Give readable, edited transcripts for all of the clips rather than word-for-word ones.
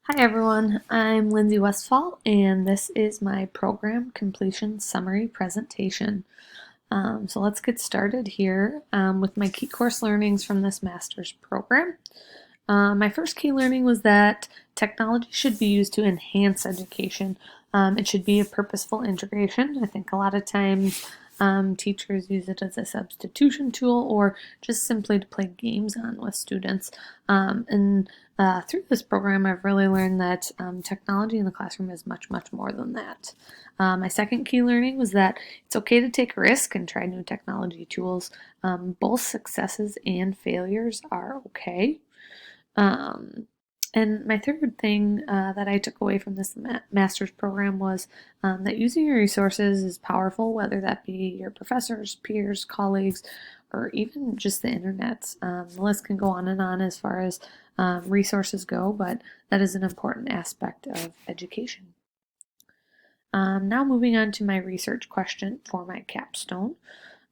Hi everyone, I'm Lindsay Westfall and this is my program completion summary presentation. So let's get started here with my key course learnings from this master's program. My first key learning was that technology should be used to enhance education. It should be a purposeful integration. I think a lot of times teachers use it as a substitution tool or just simply to play games on with students. Through this program, I've really learned that technology in the classroom is much, much more than that. My second key learning was that it's okay to take a risk and try new technology tools. Both successes and failures are okay. Um, and my third thing that I took away from this master's program was that using your resources is powerful, whether that be your professors, peers, colleagues, or even just the internet. The list can go on as far as resources go, but that is an important aspect of education. Now moving on to my research question for my capstone.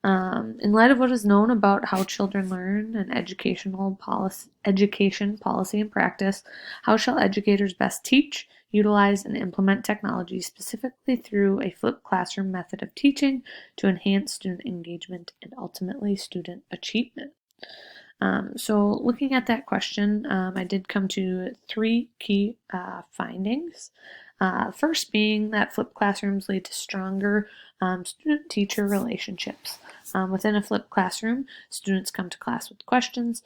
In light of what is known about how children learn and education policy and practice, how shall educators best teach, utilize, and implement technology specifically through a flipped classroom method of teaching to enhance student engagement and ultimately student achievement? So looking at that question, I did come to three key findings. First being that flipped classrooms lead to stronger student-teacher relationships. Within a flipped classroom, students come to class with questions.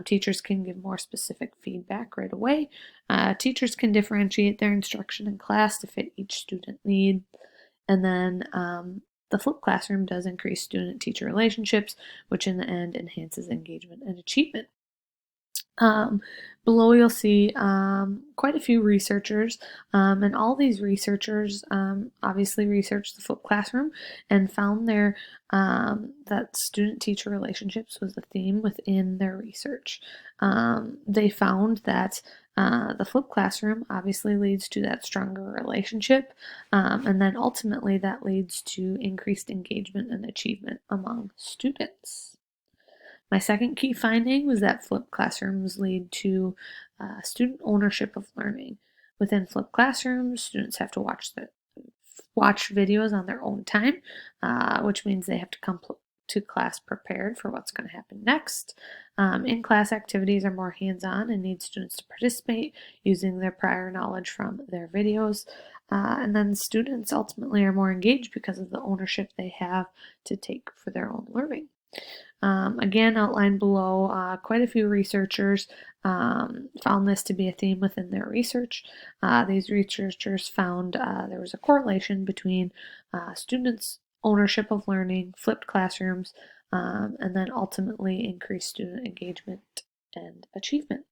Teachers can give more specific feedback right away. Teachers can differentiate their instruction in class to fit each student need. And then the flipped classroom does increase student-teacher relationships, which in the end enhances engagement and achievement. Um, Below you'll see quite a few researchers, and all these researchers obviously researched the flipped classroom and found that student-teacher relationships was a theme within their research. They found that the flipped classroom obviously leads to that stronger relationship, and then ultimately that leads to increased engagement and achievement among students. My second key finding was that flipped classrooms lead to student ownership of learning. Within flipped classrooms, students have to watch videos on their own time, which means they have to come to class prepared for what's going to happen next. In-class activities are more hands-on and need students to participate using their prior knowledge from their videos. And then students ultimately are more engaged because of the ownership they have to take for their own learning. Again, outlined below, quite a few researchers found this to be a theme within their research. These researchers found there was a correlation between students' ownership of learning, flipped classrooms, and then ultimately increased student engagement and achievement.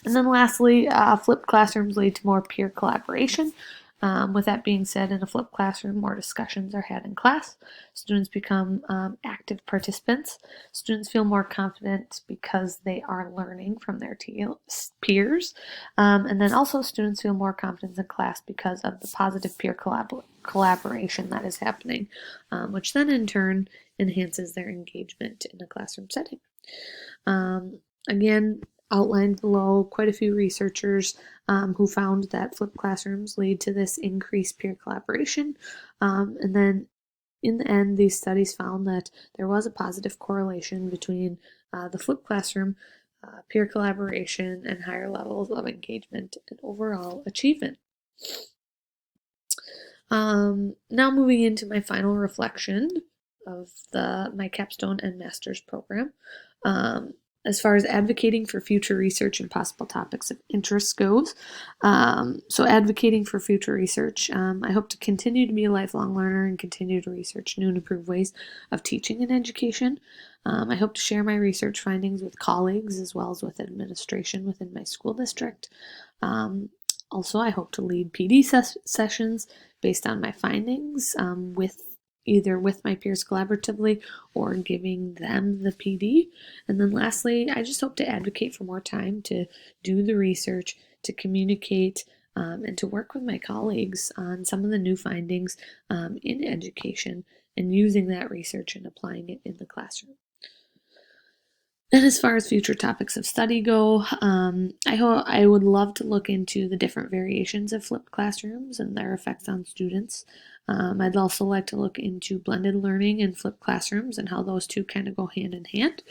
And then lastly, flipped classrooms lead to more peer collaboration. With that being said, in a flipped classroom, more discussions are had in class. Students become active participants. Students feel more confident because they are learning from their peers. And then also students feel more confidence in class because of the positive peer collaboration that is happening, which then in turn enhances their engagement in a classroom setting. Again, outlined below, quite a few researchers who found that flipped classrooms lead to this increased peer collaboration. And then in the end, these studies found that there was a positive correlation between the flipped classroom, peer collaboration, and higher levels of engagement and overall achievement. Now moving into my final reflection of my capstone and master's program. As far as advocating for future research and possible topics of interest goes. So advocating for future research, I hope to continue to be a lifelong learner and continue to research new and improved ways of teaching and education. I hope to share my research findings with colleagues as well as with administration within my school district. Also, I hope to lead PD sessions based on my findings either with my peers collaboratively or giving them the PD. And then lastly, I just hope to advocate for more time to do the research, to communicate, and to work with my colleagues on some of the new findings in education and using that research and applying it in the classroom. And as far as future topics of study go, I would love to look into the different variations of flipped classrooms and their effects on students. I'd also like to look into blended learning and flipped classrooms and how those two kind of go hand in hand.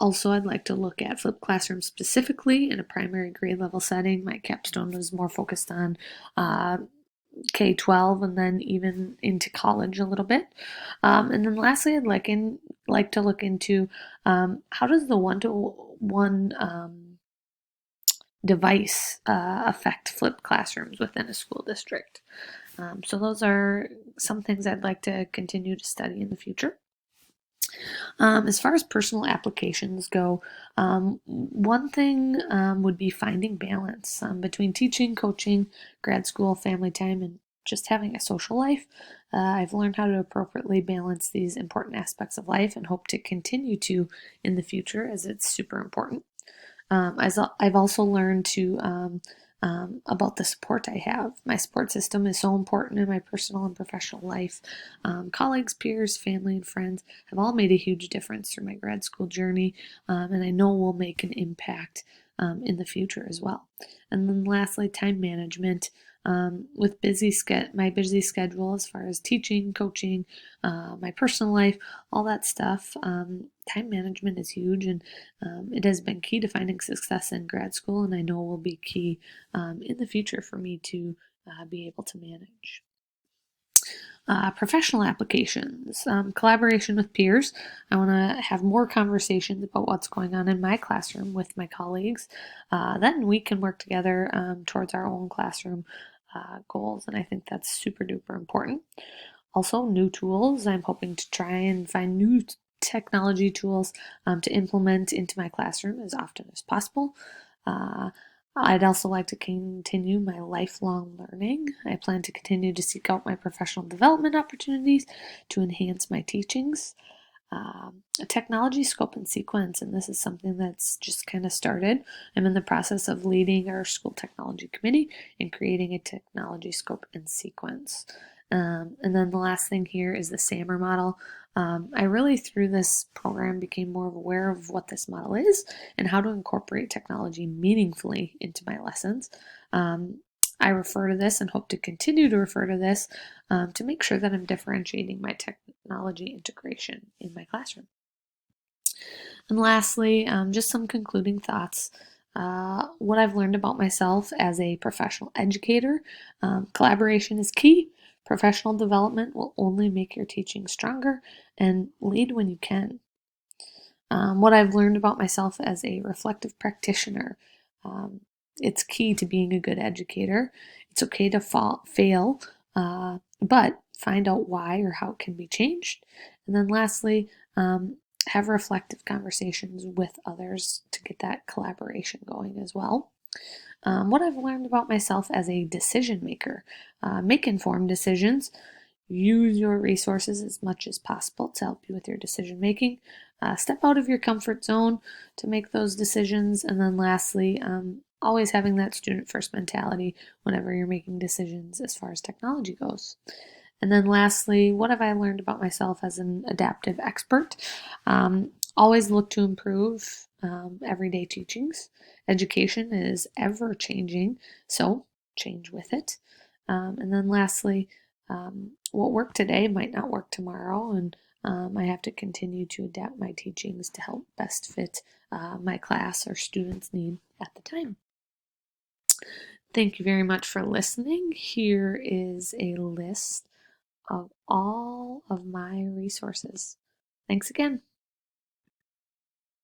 Also, I'd like to look at flipped classrooms specifically in a primary grade level setting. My capstone was more focused on K-12 and then even into college a little bit. And then lastly, I'd like to look into how does the one-to-one device affect flipped classrooms within a school district. So those are some things I'd like to continue to study in the future. As far as personal applications go, one thing would be finding balance between teaching, coaching, grad school, family time, and just having a social life. I've learned how to appropriately balance these important aspects of life and hope to continue to in the future as it's super important. I've also learned to about the support I have. My support system is so important in my personal and professional life. Colleagues, peers, family, and friends have all made a huge difference through my grad school journey, and I know will make an impact in the future as well. And then lastly, time management. With my busy schedule as far as teaching, coaching, my personal life, all that stuff, time management is huge, and it has been key to finding success in grad school, and I know will be key in the future for me to be able to manage. Professional applications, collaboration with peers. I want to have more conversations about what's going on in my classroom with my colleagues. Then we can work together towards our own classroom goals, and I think that's super duper important. Also, new tools. I'm hoping to try and find new technology tools to implement into my classroom as often as possible. I'd also like to continue my lifelong learning. I plan to continue to seek out my professional development opportunities to enhance my teachings. A technology scope and sequence, and this is something that's just kind of started. I'm in the process of leading our school technology committee and creating a technology scope and sequence. And then the last thing here is the SAMR model. I really, through this program, became more aware of what this model is and how to incorporate technology meaningfully into my lessons. I refer to this and hope to continue to refer to this to make sure that I'm differentiating my technology integration in my classroom. And lastly, just some concluding thoughts. What I've learned about myself as a professional educator, collaboration is key. Professional development will only make your teaching stronger, and lead when you can. What I've learned about myself as a reflective practitioner, it's key to being a good educator. It's okay to fail, but find out why or how it can be changed. And then lastly, have reflective conversations with others to get that collaboration going as well. What I've learned about myself as a decision maker, make informed decisions. Use your resources as much as possible to help you with your decision making. Step out of your comfort zone to make those decisions. And then lastly, always having that student first mentality whenever you're making decisions as far as technology goes. And then lastly, what have I learned about myself as an adaptive expert? Always look to improve everyday teachings. Education is ever changing, so change with it. And then lastly, what worked today might not work tomorrow, and I have to continue to adapt my teachings to help best fit my class or students' need at the time. Thank you very much for listening. Here is a list of all of my resources. Thanks again.